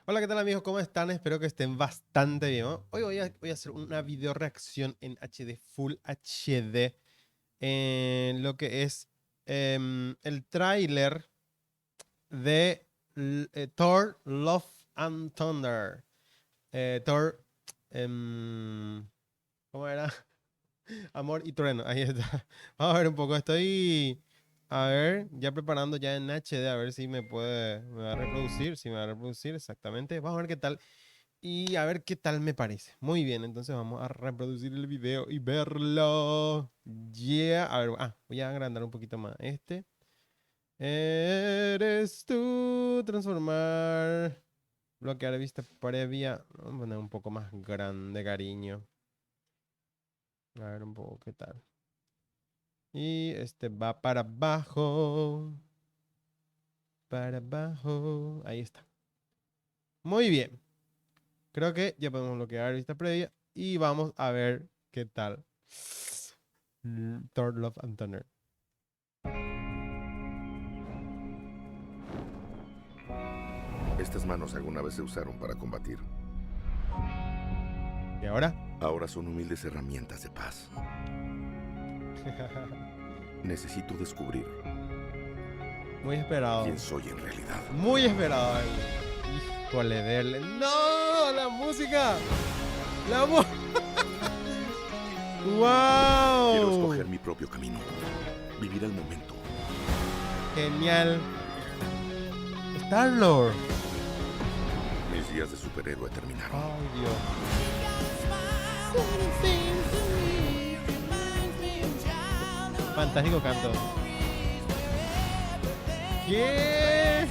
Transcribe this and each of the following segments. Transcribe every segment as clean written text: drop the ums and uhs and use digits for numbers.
Hola, ¿qué tal amigos? ¿Cómo están? Espero que estén bastante bien, ¿no? Hoy voy a hacer una video reacción en HD, Full HD, en lo que es el tráiler de Thor Love and Thunder. Thor, ¿cómo era? Amor y trueno, ahí está. Vamos a ver un poco, estoy, a ver, ya preparando ya en HD, a ver si me va a reproducir, si me va a reproducir exactamente. Vamos a ver qué tal. Y a ver qué tal me parece. Muy bien, entonces vamos a reproducir el video y verlo. Yeah. A ver, voy a agrandar un poquito más este. Eres tú, transformar. Bloquear vista previa. Vamos a poner un poco más grande, cariño. A ver un poco qué tal. Y este va para abajo. Para abajo. Ahí está. Muy bien. Creo que ya podemos bloquear vista previa. Y vamos a ver qué tal. Thor Love and Thunder. Estas manos alguna vez se usaron para combatir. ¿Y ahora? Ahora son humildes herramientas de paz. Necesito descubrir Muy esperado. quién soy en realidad. Muy esperado. Híjole, verle. ¡No! ¡La música! ¡La música! Quiero ¡Wow! escoger mi propio camino. Vivir el momento. Genial. Star-Lord. Mis días de superhéroe terminaron. Ay, Dios. Fantástico canto. ¿Qué?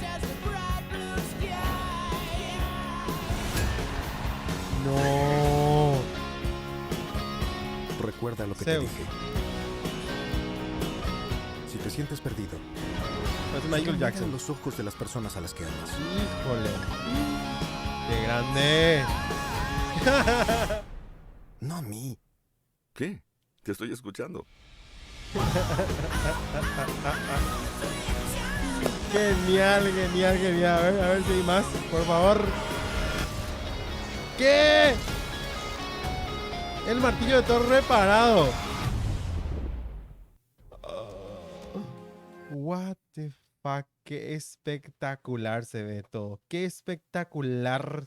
No. Recuerda lo que te Zeus. dije. Si te sientes perdido, Es mira Michael en Jackson. los ojos de las personas a las que amas. Híjole. ¡Qué grande! No a mí. ¿Qué? Te estoy escuchando. Genial, genial, genial. A ver si hay más, por favor. ¿Qué? El martillo de Thor reparado. What the fuck. Qué espectacular se ve todo. Qué espectacular.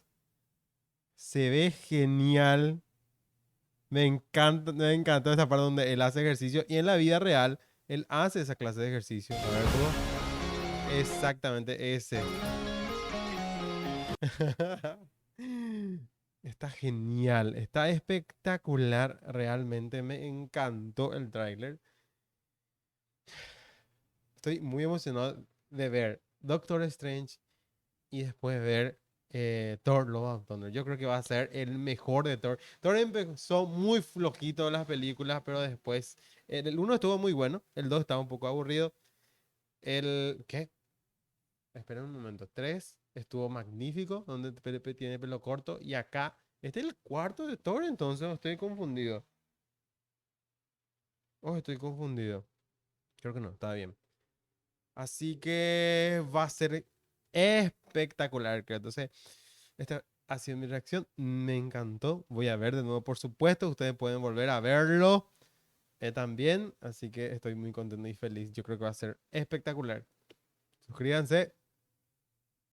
Se ve genial. Me encanta esa parte donde él hace ejercicio. Y en la vida real, él hace esa clase de ejercicio. A ver, ¿cómo? Exactamente ese. Está genial, está espectacular, realmente me encantó el tráiler. Estoy muy emocionado de ver Doctor Strange y después ver Thor Love and Thunder. Yo creo que va a ser el mejor de Thor. Thor empezó muy flojito las películas, pero después el uno estuvo muy bueno, el 2 estaba un poco aburrido. ¿Qué? Espera un momento. 3 estuvo magnífico, donde Pepe tiene pelo corto. Y acá, este es el cuarto de Thor, entonces estoy confundido. Oh, estoy confundido. Creo que no, está bien. Así que va a ser espectacular, creo. Entonces, esta ha sido mi reacción. Me encantó. Voy a ver de nuevo, por supuesto. Ustedes pueden volver a verlo también. Así que estoy muy contento y feliz. Yo creo que va a ser espectacular. Suscríbanse.